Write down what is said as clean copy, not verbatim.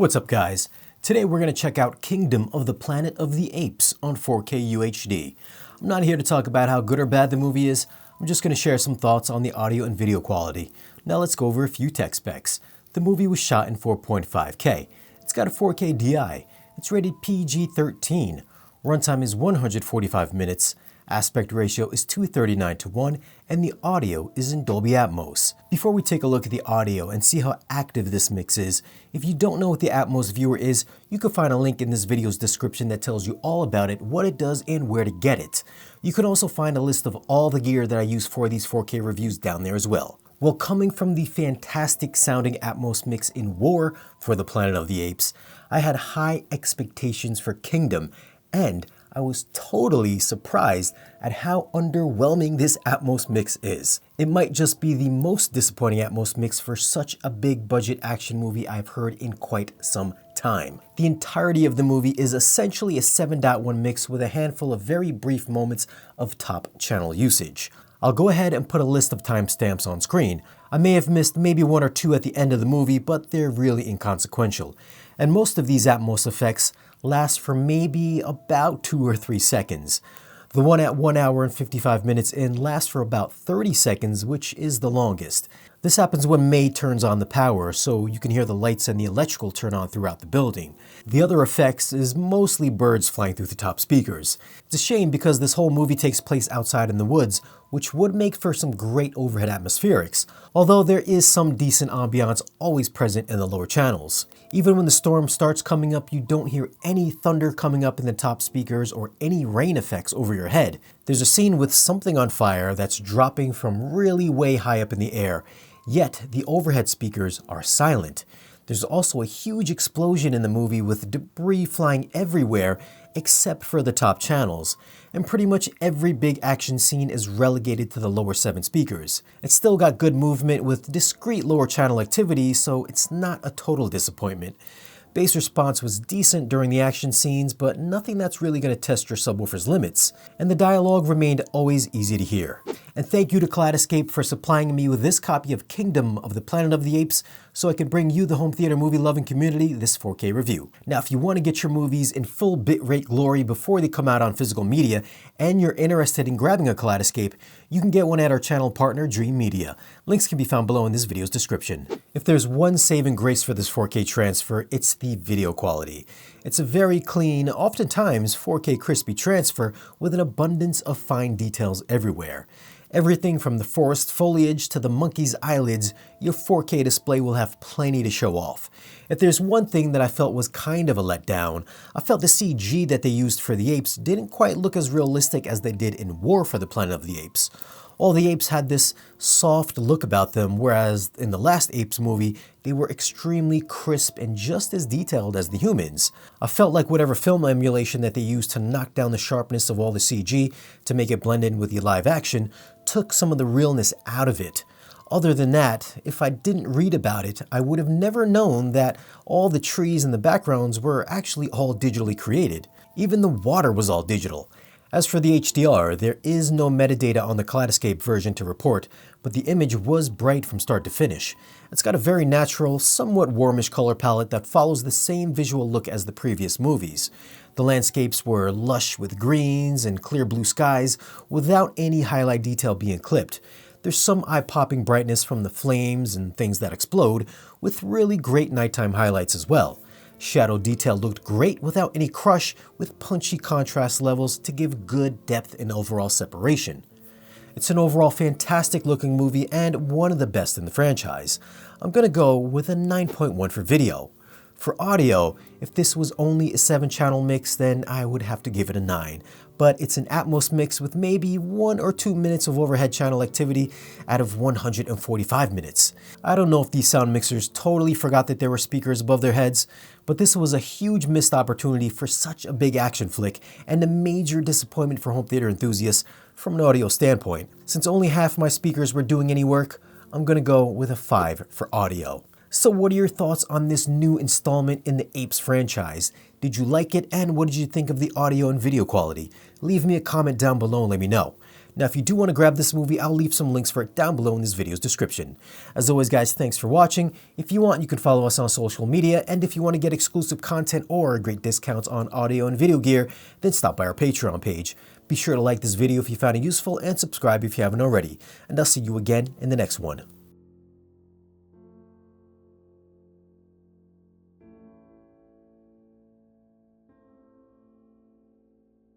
What's up, guys? Today we're going to check out Kingdom of the Planet of the Apes on 4K UHD. I'm not here to talk about how good or bad the movie is. I'm just going to share some thoughts on the audio and video quality. Now let's go over a few tech specs. The movie was shot in 4.5K. It's got a 4K DI. It's rated PG-13. Runtime is 145 minutes. Aspect ratio is 239:1, and the audio is in Dolby Atmos. Before we take a look at the audio and see how active this mix is, if you don't know what the Atmos viewer is, you can find a link in this video's description that tells you all about it, what it does, and where to get it. You can also find a list of all the gear that I use for these 4K reviews down there as well. Well, coming from the fantastic sounding Atmos mix in War for the Planet of the Apes, I had high expectations for Kingdom, and I was totally surprised at how underwhelming this Atmos mix is. It might just be the most disappointing Atmos mix for such a big budget action movie I've heard in quite some time. The entirety of the movie is essentially a 7.1 mix with a handful of very brief moments of top channel usage. I'll go ahead and put a list of timestamps on screen. I may have missed maybe one or two at the end of the movie, but they're really inconsequential. And most of these Atmos effects last for maybe about 2 or 3 seconds. The one at 1 hour and 55 minutes in lasts for about 30 seconds, which is the longest. This happens when May turns on the power, so you can hear the lights and the electrical turn on throughout the building. The other effects is mostly birds flying through the top speakers. It's a shame because this whole movie takes place outside in the woods, which would make for some great overhead atmospherics, although there is some decent ambiance always present in the lower channels. Even when the storm starts coming up, you don't hear any thunder coming up in the top speakers or any rain effects over your head. There's a scene with something on fire that's dropping from really way high up in the air, yet the overhead speakers are silent. There's also a huge explosion in the movie with debris flying everywhere except for the top channels, and pretty much every big action scene is relegated to the lower 7 speakers. It's still got good movement with discrete lower channel activity, so it's not a total disappointment. Bass response was decent during the action scenes, but nothing that's really going to test your subwoofer's limits. And the dialogue remained always easy to hear. And thank you to Kaleidoscape for supplying me with this copy of Kingdom of the Planet of the Apes so I could bring you, the home theater movie loving community, this 4K review. Now, if you want to get your movies in full bitrate glory before they come out on physical media, and you're interested in grabbing a Kaleidoscape, you can get one at our channel partner, Dream Media. Links can be found below in this video's description. If there's one saving grace for this 4K transfer, it's the video quality. It's a very clean, oftentimes 4K crispy transfer with an abundance of fine details everywhere. Everything from the forest foliage to the monkey's eyelids, your 4K display will have plenty to show off. If there's one thing that I felt was kind of a letdown, I felt the CG that they used for the apes didn't quite look as realistic as they did in War for the Planet of the Apes. All the apes had this soft look about them, whereas in the last Apes movie, they were extremely crisp and just as detailed as the humans. I felt like whatever film emulation that they used to knock down the sharpness of all the CG to make it blend in with the live action took some of the realness out of it. Other than that, if I didn't read about it, I would have never known that all the trees and the backgrounds were actually all digitally created. Even the water was all digital. As for the HDR, there is no metadata on the Kaleidoscape version to report, but the image was bright from start to finish. It's got a very natural, somewhat warmish color palette that follows the same visual look as the previous movies. The landscapes were lush with greens and clear blue skies without any highlight detail being clipped. There's some eye-popping brightness from the flames and things that explode, with really great nighttime highlights as well. Shadow detail looked great without any crush, with punchy contrast levels to give good depth and overall separation. It's an overall fantastic looking movie and one of the best in the franchise. I'm gonna go with a 9.1 for video. For audio, if this was only a 7-channel mix, then I would have to give it a 9. But it's an Atmos mix with maybe 1 or 2 minutes of overhead channel activity out of 145 minutes. I don't know if these sound mixers totally forgot that there were speakers above their heads, but this was a huge missed opportunity for such a big action flick and a major disappointment for home theater enthusiasts from an audio standpoint. Since only half my speakers were doing any work, I'm gonna go with a 5 for audio. So what are your thoughts on this new installment in the Apes franchise? Did you like it, and what did you think of the audio and video quality? Leave me a comment down below and let me know. Now, if you do want to grab this movie, I'll leave some links for it down below in this video's description. As always, guys, thanks for watching. If you want, you can follow us on social media, and if you want to get exclusive content or great discounts on audio and video gear, then stop by our Patreon page. Be sure to like this video if you found it useful, and subscribe if you haven't already. And I'll see you again in the next one.